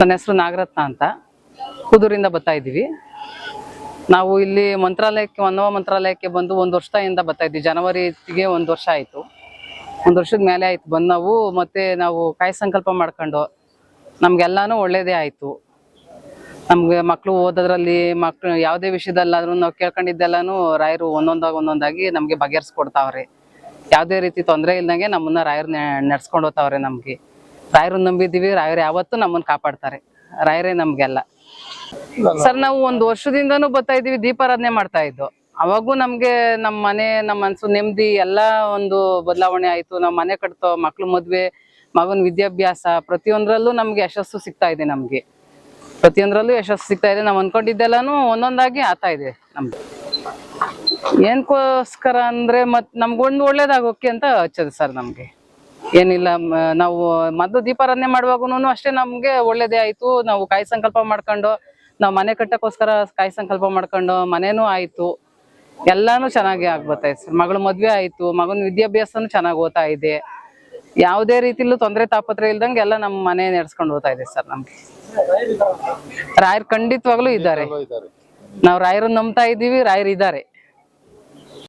ನನ್ನ ಹೆಸರು ನಾಗರತ್ನ ಅಂತ, ಕುದೂರಿಂದ ಬರ್ತಾ ಇದ್ದೀವಿ. ನಾವು ಇಲ್ಲಿ ಮಂತ್ರಾಲಯಕ್ಕೆ ಹೊನ್ನವ ಮಂತ್ರಾಲಯಕ್ಕೆ ಬಂದು 1 ವರ್ಷದಿಂದ ಬರ್ತಾ ಇದ್ವಿ. ಜನವರಿಗೆ 1 ವರ್ಷ ಆಯಿತು. 1 ವರ್ಷದ ಮೇಲೆ ಆಯ್ತು ಬಂದು ನಾವು. ಮತ್ತೆ ನಾವು ಕಾಯಿ ಸಂಕಲ್ಪ ಮಾಡ್ಕೊಂಡು ನಮ್ಗೆಲ್ಲಾನು ಒಳ್ಳೇದೇ ಆಯ್ತು. ನಮ್ಗೆ ಮಕ್ಕಳು ಓದೋದ್ರಲ್ಲಿ ಮಕ್ಕಳು ಯಾವುದೇ ವಿಷಯದಲ್ಲಾದ್ರೂ ನಾವು ಕೇಳ್ಕೊಂಡಿದ್ದೆಲ್ಲಾನು ರಾಯರು ಒಂದೊಂದಾಗಿ ನಮ್ಗೆ ಬಗೆಹರಿಸ್ಕೊಡ್ತಾವ್ರೆ. ಯಾವುದೇ ರೀತಿ ತೊಂದರೆ ಇಲ್ದಂಗೆ ನಮ್ಮನ್ನ ರಾಯರು ನಡ್ಸ್ಕೊಂಡು ಹೋಗ್ತಾವ್ರೆ. ನಮ್ಗೆ ರಾಯರನ್ನ ನಂಬಿದ್ದೀವಿ, ರಾಯರು ಯಾವತ್ತೂ ನಮ್ಮನ್ನ ಕಾಪಾಡ್ತಾರೆ. ರಾಯರೇ ನಮ್ಗೆಲ್ಲ. ಸರ್ ನಾವು 1 ವರ್ಷದಿಂದನೂ ಬರ್ತಾ ಇದೀವಿ, ದೀಪಾರಾಧನೆ ಮಾಡ್ತಾ ಇದ್ದು. ಅವಾಗೂ ನಮ್ಗೆ ನಮ್ಮ ಮನೆ, ನಮ್ಮ ಮನ್ಸು ನೆಮ್ಮದಿ ಎಲ್ಲ ಒಂದು ಬದಲಾವಣೆ ಆಯ್ತು. ನಾವು ಮನೆ ಕಟ್ತೋ, ಮಕ್ಳು ಮದ್ವೆ, ಮಗನ ವಿದ್ಯಾಭ್ಯಾಸ, ಪ್ರತಿಯೊಂದ್ರಲ್ಲೂ ನಮ್ಗೆ ಯಶಸ್ಸು ಸಿಗ್ತಾ ಇದೆ. ನಮ್ಗೆ ಪ್ರತಿಯೊಂದ್ರಲ್ಲೂ ಯಶಸ್ಸು ಸಿಗ್ತಾ ಇದೆ. ನಾವು ಅನ್ಕೊಂಡಿದ್ದೆಲ್ಲಾನು ಒಂದೊಂದಾಗಿ ಆಗ್ತಾ ಇದೆ ನಮ್ಗೆ. ಏನಕ್ಕೋಸ್ಕರ ಅಂದ್ರೆ ನಮ್ಗೊಂದು ಒಳ್ಳೇದಾಗೋಕೆ ಅಂತ ಹಚ್ಚದು ಸರ್. ನಮ್ಗೆ ಏನಿಲ್ಲ, ನಾವು ಮೊದಲು ದೀಪಾರಾಧನೆ ಮಾಡುವಾಗೂ ಅಷ್ಟೇ ನಮ್ಗೆ ಒಳ್ಳೇದೇ ಆಯ್ತು. ನಾವು ಕಾಯಿ ಸಂಕಲ್ಪ ಮಾಡ್ಕೊಂಡು, ನಾವು ಮನೆ ಕಟ್ಟಕ್ಕೋಸ್ಕರ ಕಾಯಿ ಸಂಕಲ್ಪ ಮಾಡ್ಕೊಂಡು ಮನೇನೂ ಆಯ್ತು. ಎಲ್ಲಾನು ಚೆನ್ನಾಗಿ ಆಗ್ಬರ್ತಾಯ್ತು ಸರ್. ಮಗಳು ಮದ್ವೆ ಆಯ್ತು, ಮಗನ ವಿದ್ಯಾಭ್ಯಾಸನೂ ಚೆನ್ನಾಗಿ ಓದ್ತಾ ಇದೆ. ಯಾವುದೇ ರೀತಿಲೂ ತೊಂದರೆ ತಾಪತ್ರೆ ಇಲ್ದಂಗೆ ಎಲ್ಲ ನಮ್ಮ ಮನೆ ನಡೆಸ್ಕೊಂಡು ಹೋಗ್ತಾ ಇದೆ ಸರ್. ನಮ್ಗೆ ರಾಯರು ಖಂಡಿತವಾಗ್ಲೂ ಇದ್ದಾರೆ. ನಾವು ರಾಯರನ್ನ ನಂಬ್ತಾ ಇದೀವಿ, ರಾಯರು ಇದ್ದಾರೆ.